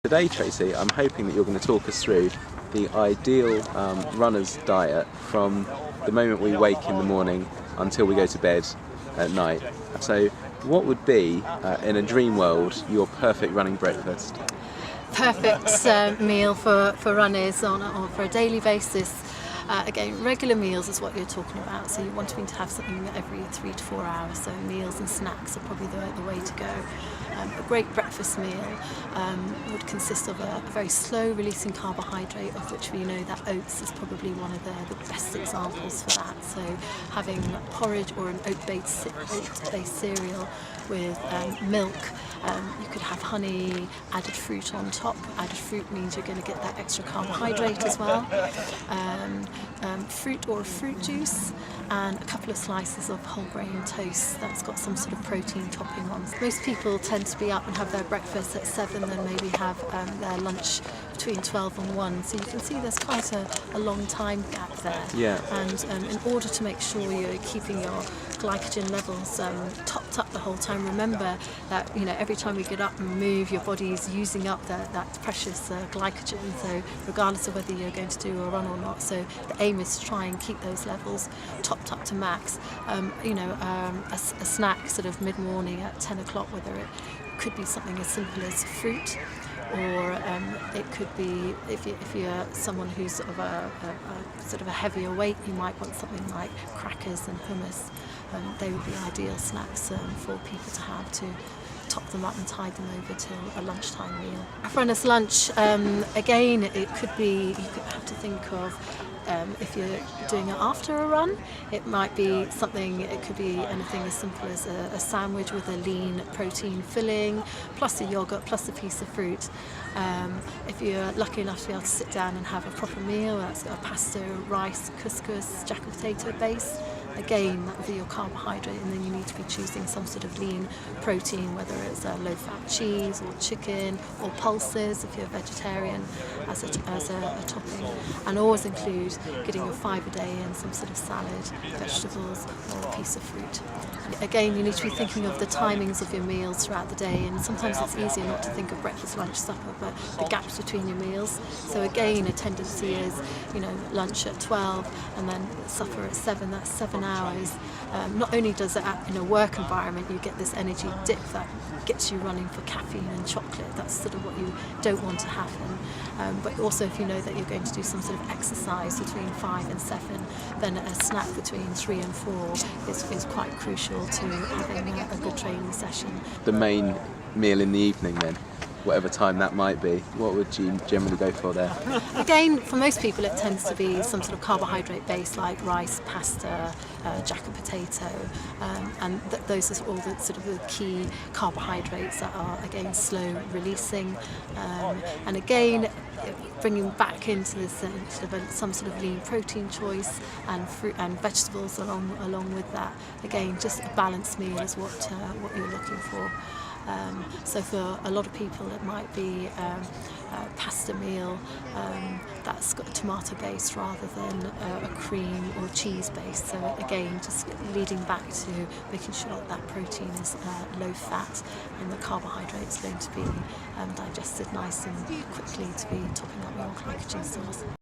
Today, Tracy, I'm hoping that you're going to talk us through the ideal runner's diet from the moment we wake in the morning until we go to bed at night. So what would be, in a dream world, your perfect running breakfast? Perfect meal for runners or for a daily basis. Again, regular meals is what you're talking about, so you want to have something every 3 to 4 hours, so meals and snacks are probably the way to go. A great breakfast meal would consist of a very slow releasing carbohydrate, of which we know that oats is probably one of the best examples for that. So having porridge or an oat-based cereal with milk. You could have honey, added fruit on top. Added fruit means you're going to get that extra carbohydrate as well. Fruit or a fruit juice, and a couple of slices of whole grain toast that's got some sort of protein topping on. Most people tend to be up and have their breakfast at 7, then maybe have their lunch between 12 and 1. So you can see there's quite a long time gap there. Yeah. And in order to make sure you're keeping your glycogen levels topped up the whole time, remember that every time we get up and move, your body is using up that precious glycogen. So regardless of whether you're going to do a run or not, so the aim is to try and keep those levels topped up to max. A snack sort of mid-morning at 10 o'clock, whether it could be something as simple as fruit, or it could be, if you're someone who's sort of a heavier weight, you might want something like crackers and hummus. They would be ideal snacks for people to have to top them up and tide them over to a lunchtime meal. For runner's lunch, again, it could be, you could have to think of, if you're doing it after a run, it might be something, it could be anything as simple as a sandwich with a lean protein filling, plus a yogurt, plus a piece of fruit. If you're lucky enough to be able to sit down and have a proper meal, that's got a pasta, rice, couscous, jack potato base. Again, that would be your carbohydrate, and then you need to be choosing some sort of lean protein, whether it's a low-fat cheese or chicken or pulses if you're a vegetarian, as a topping. And always include getting your fibre a day and some sort of salad, vegetables, or a piece of fruit. And again, you need to be thinking of the timings of your meals throughout the day, and sometimes it's easier not to think of breakfast, lunch, supper, but the gaps between your meals. So again, a tendency is, lunch at 12 and then supper at 7. That's 7 hours. Not only does it, in a work environment, you get this energy dip that gets you running for caffeine and chocolate. That's sort of what you don't want to happen. But also, if you know that you're going to do some sort of exercise between 5 and 7, then a snack between 3 and 4 is quite crucial to having a good training session. The main meal in the evening then, whatever time that might be, what would you generally go for there? Again, for most people it tends to be some sort of carbohydrate base like rice, pasta, jack potato, and those are all the sort of the key carbohydrates that are, again, slow releasing. And again, bringing back into this some sort of lean protein choice and fruit and vegetables along with that. Again, just a balanced meal is what you're looking for. So for a lot of people it might be a pasta meal that's got a tomato base rather than a cream or cheese base. So again, just leading back to making sure that protein is low fat and the carbohydrate is going to be digested nice and quickly to be topping up your glycogen stores.